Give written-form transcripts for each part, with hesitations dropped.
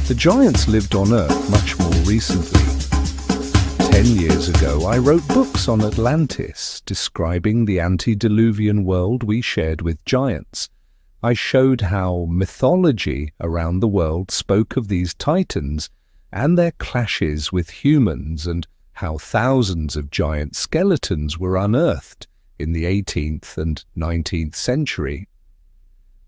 The giants lived on Earth much more recently. 10 years ago, I wrote books on Atlantis, describing the antediluvian world we shared with giants. I showed how mythology around the world spoke of these titans and their clashes with humans, and how thousands of giant skeletons were unearthed in the 18th and 19th century.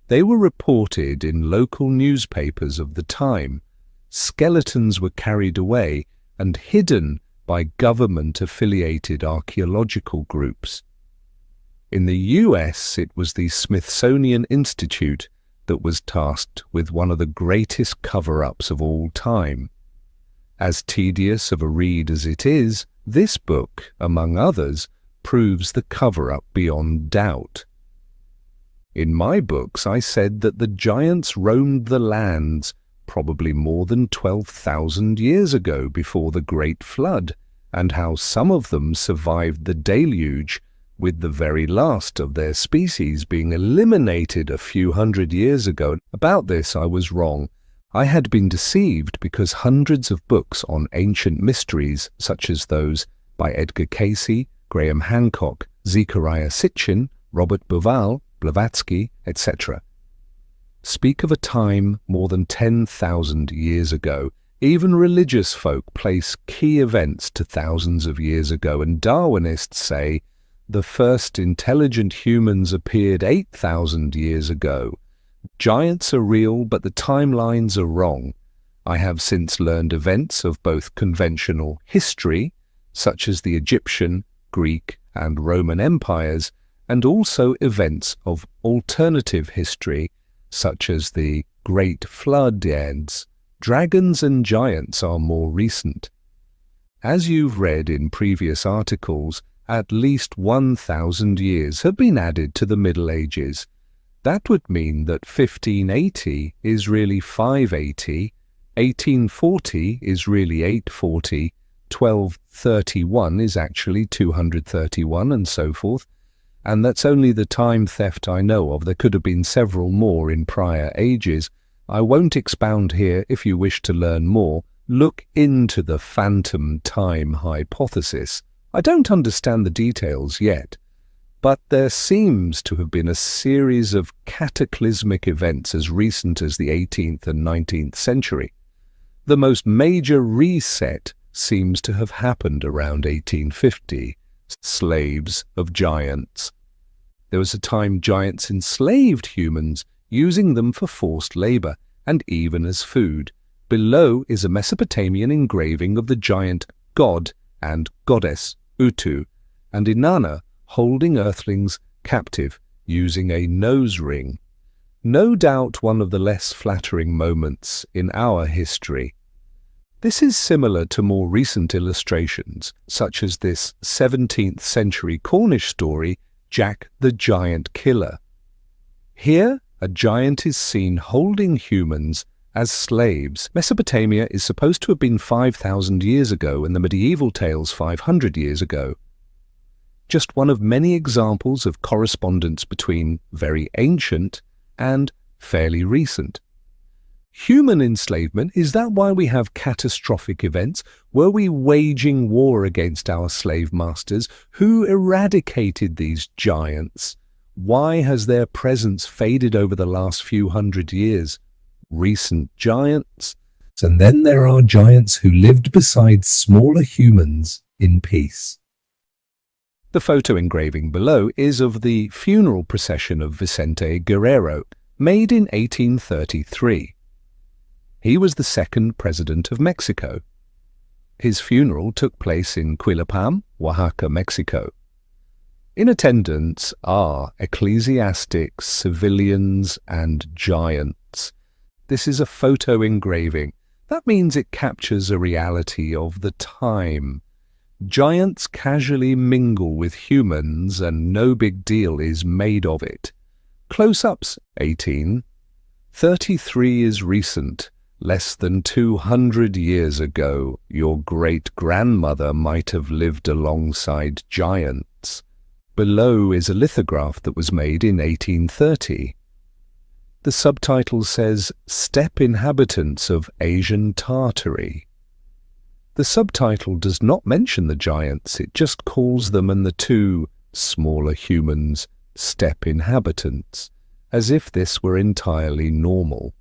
They were reported in local newspapers of the time. Skeletons were carried away and hidden by government-affiliated archaeological groups. In the US, it was the Smithsonian Institute that was tasked with one of the greatest cover-ups of all time. As tedious of a read as it is, this book, among others, proves the cover-up beyond doubt. In my books, I said that the giants roamed the lands probably more than 12,000 years ago before the Great Flood, and how some of them survived the deluge, with the very last of their species being eliminated a few hundred years ago. About this I was wrong. I had been deceived because hundreds of books on ancient mysteries, such as those by Edgar Cayce, Graham Hancock, Zechariah Sitchin, Robert Blavatsky, etc., speak of a time more than 10,000 years ago. Even religious folk place key events to thousands of years ago, and Darwinists say the first intelligent humans appeared 8,000 years ago. Giants are real, but the timelines are wrong. I have since learned events of both conventional history, such as the Egyptian, Greek, and Roman empires, and also events of alternative history, such as the Great Flood ends. Dragons and giants are more recent. As you've read in previous articles, at least 1,000 years have been added to the Middle Ages. That would mean that 1580 is really 580, 1840 is really 840, 1231 is actually 231, and so forth. And that's only the time theft I know of. There could have been several more in prior ages. I won't expound here. If you wish to learn more, look into the phantom time hypothesis. I don't understand the details yet, but there seems to have been a series of cataclysmic events as recent as the 18th and 19th century. The most major reset seems to have happened around 1850. Slaves of giants. There was a time giants enslaved humans, using them for forced labor and even as food. Below is a Mesopotamian engraving of the giant god and goddess Utu and Inanna holding earthlings captive using a nose ring. No doubt one of the less flattering moments in our history. This is similar to more recent illustrations, such as this 17th century Cornish story, Jack the Giant Killer. Here, a giant is seen holding humans as slaves. Mesopotamia is supposed to have been 5,000 years ago and the medieval tales 500 years ago. Just one of many examples of correspondence between very ancient and fairly recent. Human enslavement, is that why we have catastrophic events? Were we waging war against our slave masters? Who eradicated these giants? Why has their presence faded over the last few hundred years? Recent giants? And then there are giants who lived beside smaller humans in peace. The photo engraving below is of the funeral procession of Vicente Guerrero, made in 1833. He was the second president of Mexico. His funeral took place in Quilapam, Oaxaca, Mexico. In attendance are ecclesiastics, civilians, and giants. This is a photo engraving. That means it captures a reality of the time. Giants casually mingle with humans and no big deal is made of it. Close-ups, 18. 33 is recent. Less than 200 years ago, your great-grandmother might have lived alongside giants. Below is a lithograph that was made in 1830. The subtitle says, Steppe Inhabitants of Asian Tartary. The subtitle does not mention the giants, it just calls them and the two smaller humans steppe inhabitants, as if this were entirely normal.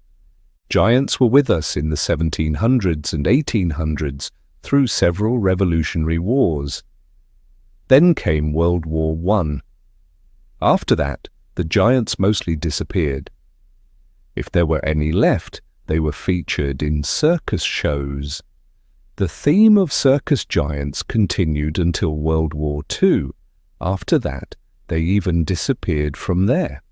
Giants were with us in the 1700s and 1800s through several revolutionary wars. Then came World War I. After that, the giants mostly disappeared. If there were any left, they were featured in circus shows. The theme of circus giants continued until World War II. After that, they even disappeared from there.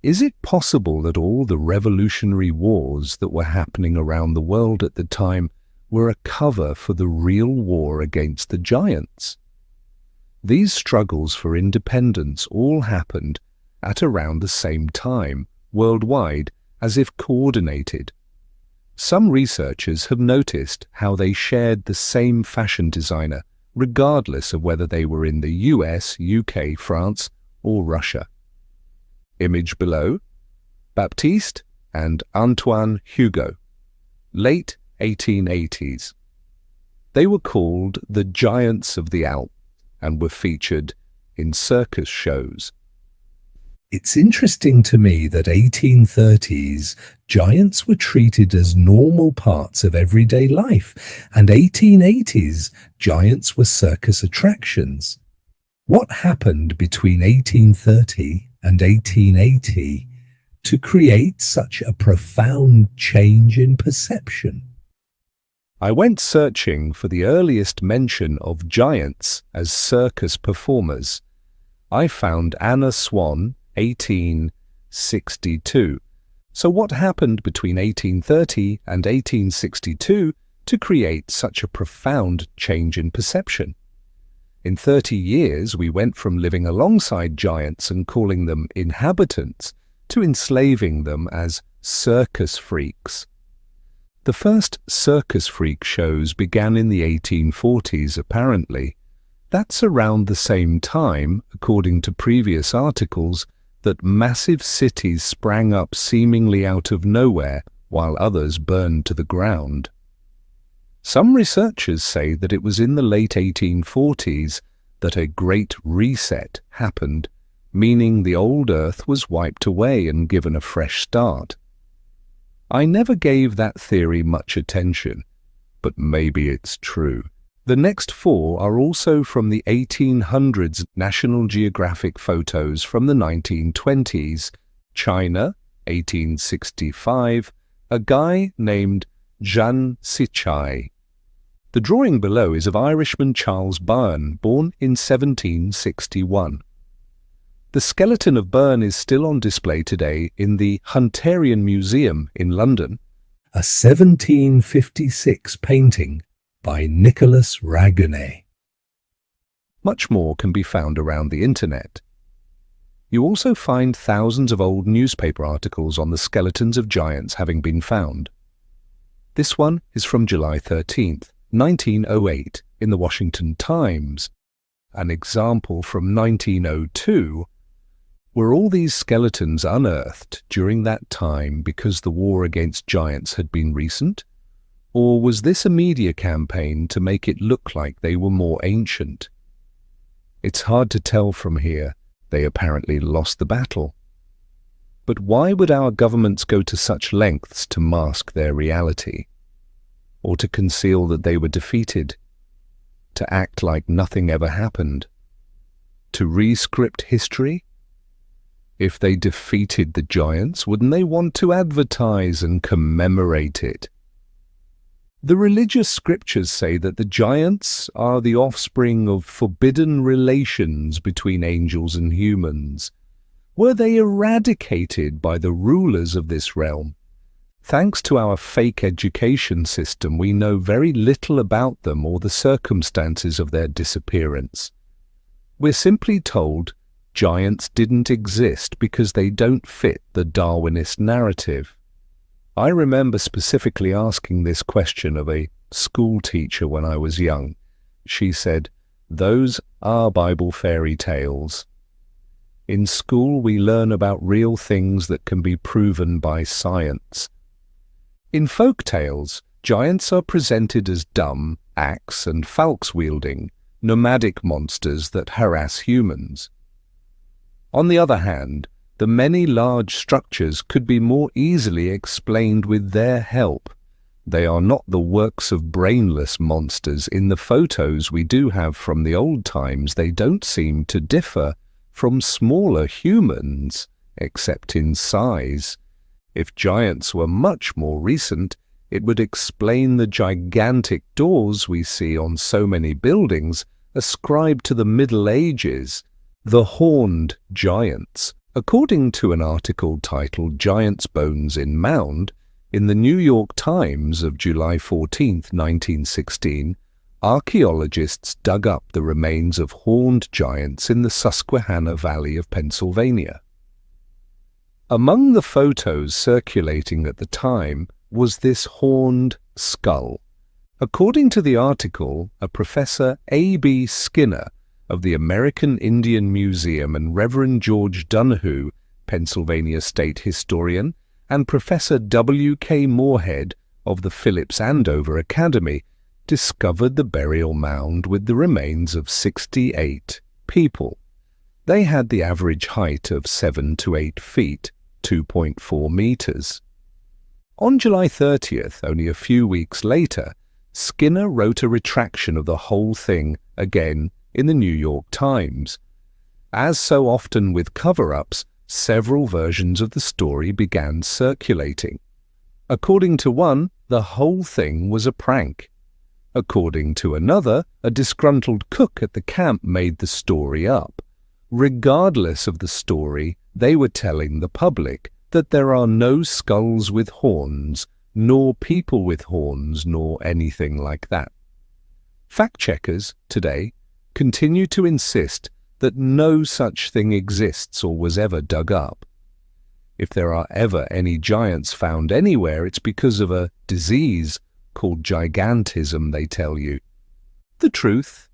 Is it possible that all the revolutionary wars that were happening around the world at the time were a cover for the real war against the giants? These struggles for independence all happened at around the same time, worldwide, as if coordinated. Some researchers have noticed how they shared the same fashion designer, regardless of whether they were in the US, UK, France, or Russia. Image below, Baptiste and Antoine Hugo, late 1880s. They were called the Giants of the Alps and were featured in circus shows. It's interesting to me that 1830s giants were treated as normal parts of everyday life, and 1880s giants were circus attractions. What happened between 1830 and 1880 to create such a profound change in perception? I went searching for the earliest mention of giants as circus performers. I found Anna Swan, 1862. So what happened between 1830 and 1862 to create such a profound change in perception? In 30 years, we went from living alongside giants and calling them inhabitants to enslaving them as circus freaks. The first circus freak shows began in the 1840s, apparently. That's around the same time, according to previous articles, that massive cities sprang up seemingly out of nowhere while others burned to the ground. Some researchers say that it was in the late 1840s that a great reset happened, meaning the old Earth was wiped away and given a fresh start. I never gave that theory much attention, but maybe it's true. The next four are also from the 1800s National Geographic photos from the 1920s. China, 1865, a guy named Zhan Sichai. The drawing below is of Irishman Charles Byrne, born in 1761. The skeleton of Byrne is still on display today in the Hunterian Museum in London. A 1756 painting by Nicholas Raguenet. Much more can be found around the internet. You also find thousands of old newspaper articles on the skeletons of giants having been found. This one is from July 13th, 1908, in the Washington Times. An example from 1902. Were all these skeletons unearthed during that time because the war against giants had been recent? Or was this a media campaign to make it look like they were more ancient? It's hard to tell from here. They apparently lost the battle. But why would our governments go to such lengths to mask their reality? Or to conceal that they were defeated? To act like nothing ever happened? To re-script history? If they defeated the giants, wouldn't they want to advertise and commemorate it? The religious scriptures say that the giants are the offspring of forbidden relations between angels and humans. Were they eradicated by the rulers of this realm? Thanks to our fake education system, we know very little about them or the circumstances of their disappearance. We're simply told giants didn't exist because they don't fit the Darwinist narrative. I remember specifically asking this question of a school teacher when I was young. She said, "Those are Bible fairy tales." In school, we learn about real things that can be proven by science. In folk tales, giants are presented as dumb, axe and falx-wielding, nomadic monsters that harass humans. On the other hand, the many large structures could be more easily explained with their help. They are not the works of brainless monsters. In the photos we do have from the old times, they don't seem to differ from smaller humans, except in size. If giants were much more recent, it would explain the gigantic doors we see on so many buildings ascribed to the Middle Ages, the horned giants. According to an article titled Giant's Bones in Mound, in the New York Times of July 14, 1916, archaeologists dug up the remains of horned giants in the Susquehanna Valley of Pennsylvania. Among the photos circulating at the time was this horned skull. According to the article, a Professor A.B. Skinner of the American Indian Museum and Reverend George Donohue, Pennsylvania state historian, and Professor W.K. Moorhead of the Phillips Andover Academy discovered the burial mound with the remains of 68 people. They had the average height of 7 to 8 feet, 2.4 meters. On July 30th, only a few weeks later, Skinner wrote a retraction of the whole thing again in the New York Times. As so often with cover-ups, several versions of the story began circulating. According to one, the whole thing was a prank. According to another, a disgruntled cook at the camp made the story up. Regardless of the story, they were telling the public that there are no skulls with horns, nor people with horns, nor anything like that. Fact-checkers today continue to insist that no such thing exists or was ever dug up. If there are ever any giants found anywhere, it's because of a disease called gigantism, they tell you. The truth?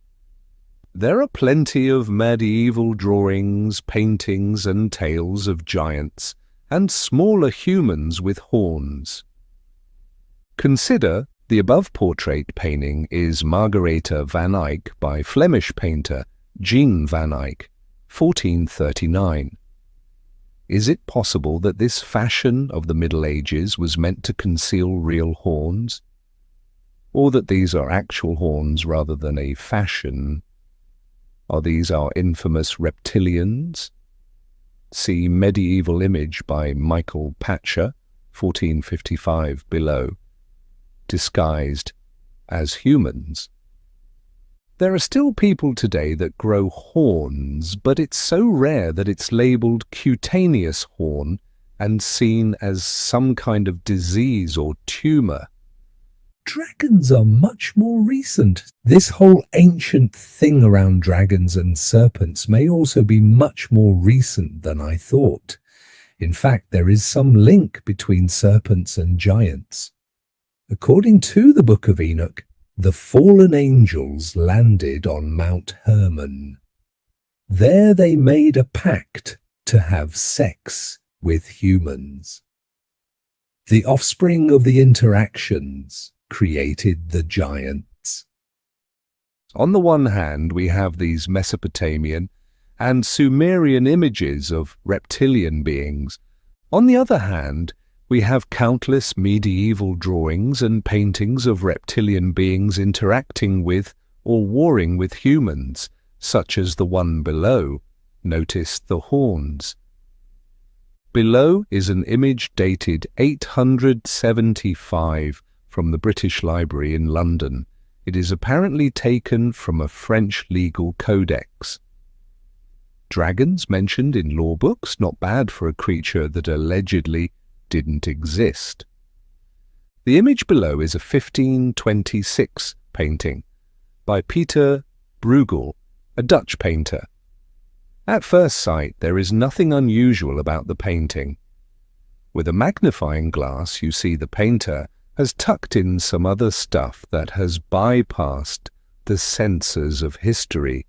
There are plenty of medieval drawings, paintings, and tales of giants, and smaller humans with horns. Consider the above portrait painting is Margaretha van Eyck by Flemish painter Jean van Eyck, 1439. Is it possible that this fashion of the Middle Ages was meant to conceal real horns? Or that these are actual horns rather than a fashion? Are these our infamous reptilians? See medieval image by Michael Patcher, 1455 below, disguised as humans. There are still people today that grow horns, but it's so rare that it's labelled cutaneous horn and seen as some kind of disease or tumour. Dragons are much more recent. This whole ancient thing around dragons and serpents may also be much more recent than I thought. In fact, there is some link between serpents and giants. According to the Book of Enoch, the fallen angels landed on Mount Hermon. There they made a pact to have sex with humans. The offspring of the interactions created the giants. On the one hand, we have these Mesopotamian and Sumerian images of reptilian beings. On the other hand, we have countless medieval drawings and paintings of reptilian beings interacting with or warring with humans, such as the one below. Notice the horns. Below is an image dated 875 from the British Library in London. It is apparently taken from a French legal codex. Dragons mentioned in law books, not bad for a creature that allegedly didn't exist. The image below is a 1526 painting by Peter Bruegel, a Dutch painter. At first sight, there is nothing unusual about the painting. With a magnifying glass, you see the painter has tucked in some other stuff that has bypassed the censors of history.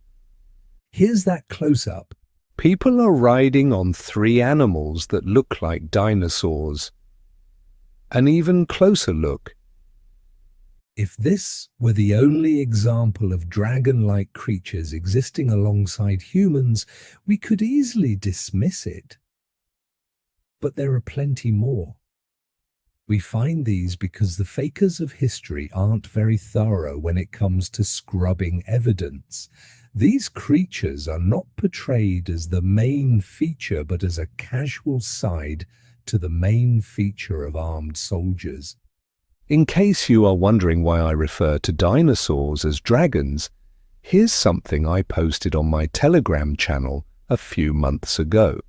Here's that close-up. People are riding on three animals that look like dinosaurs. An even closer look. If this were the only example of dragon-like creatures existing alongside humans, we could easily dismiss it. But there are plenty more. We find these because the fakers of history aren't very thorough when it comes to scrubbing evidence. These creatures are not portrayed as the main feature, but as a casual side to the main feature of armed soldiers. In case you are wondering why I refer to dinosaurs as dragons, here's something I posted on my Telegram channel a few months ago.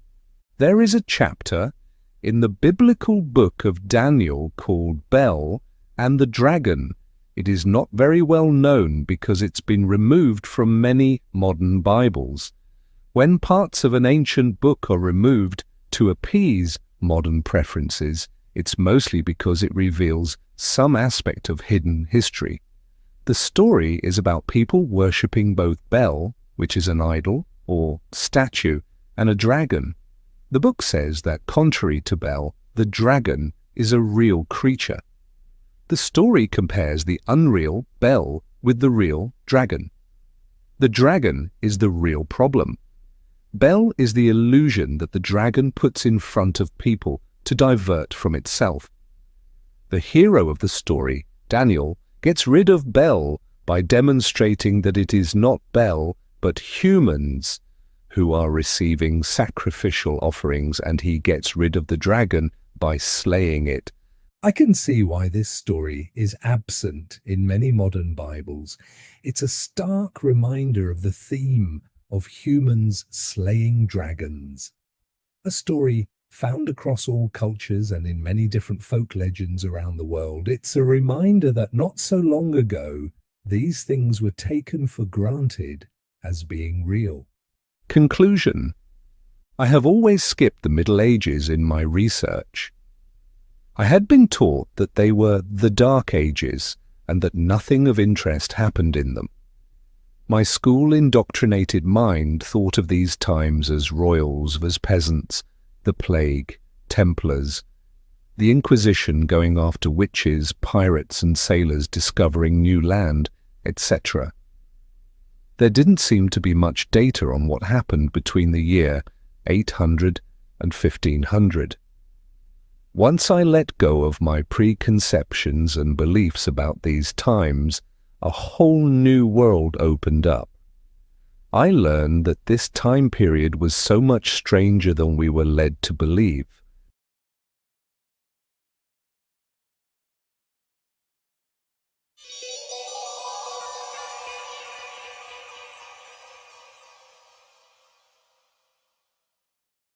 There is a chapter in the biblical book of Daniel called Bel and the Dragon. It is not very well known because it's been removed from many modern Bibles. When parts of an ancient book are removed to appease modern preferences, it's mostly because it reveals some aspect of hidden history. The story is about people worshipping both Bel, which is an idol or statue, and a dragon. The book says that contrary to Bel, the dragon is a real creature. The story compares the unreal Bel with the real dragon. The dragon is the real problem. Bel is the illusion that the dragon puts in front of people to divert from itself. The hero of the story, Daniel, gets rid of Bel by demonstrating that it is not Bel but humans who are receiving sacrificial offerings, and he gets rid of the dragon by slaying it. I can see why this story is absent in many modern Bibles. It's a stark reminder of the theme of humans slaying dragons. A story found across all cultures and in many different folk legends around the world. It's a reminder that not so long ago, these things were taken for granted as being real. Conclusion. I have always skipped the Middle Ages in my research. I had been taught that they were the Dark Ages and that nothing of interest happened in them. My school-indoctrinated mind thought of these times as royals, as peasants, the plague, Templars, the Inquisition going after witches, pirates and sailors discovering new land, etc. There didn't seem to be much data on what happened between the year 800 and 1500. Once I let go of my preconceptions and beliefs about these times, a whole new world opened up. I learned that this time period was so much stranger than we were led to believe.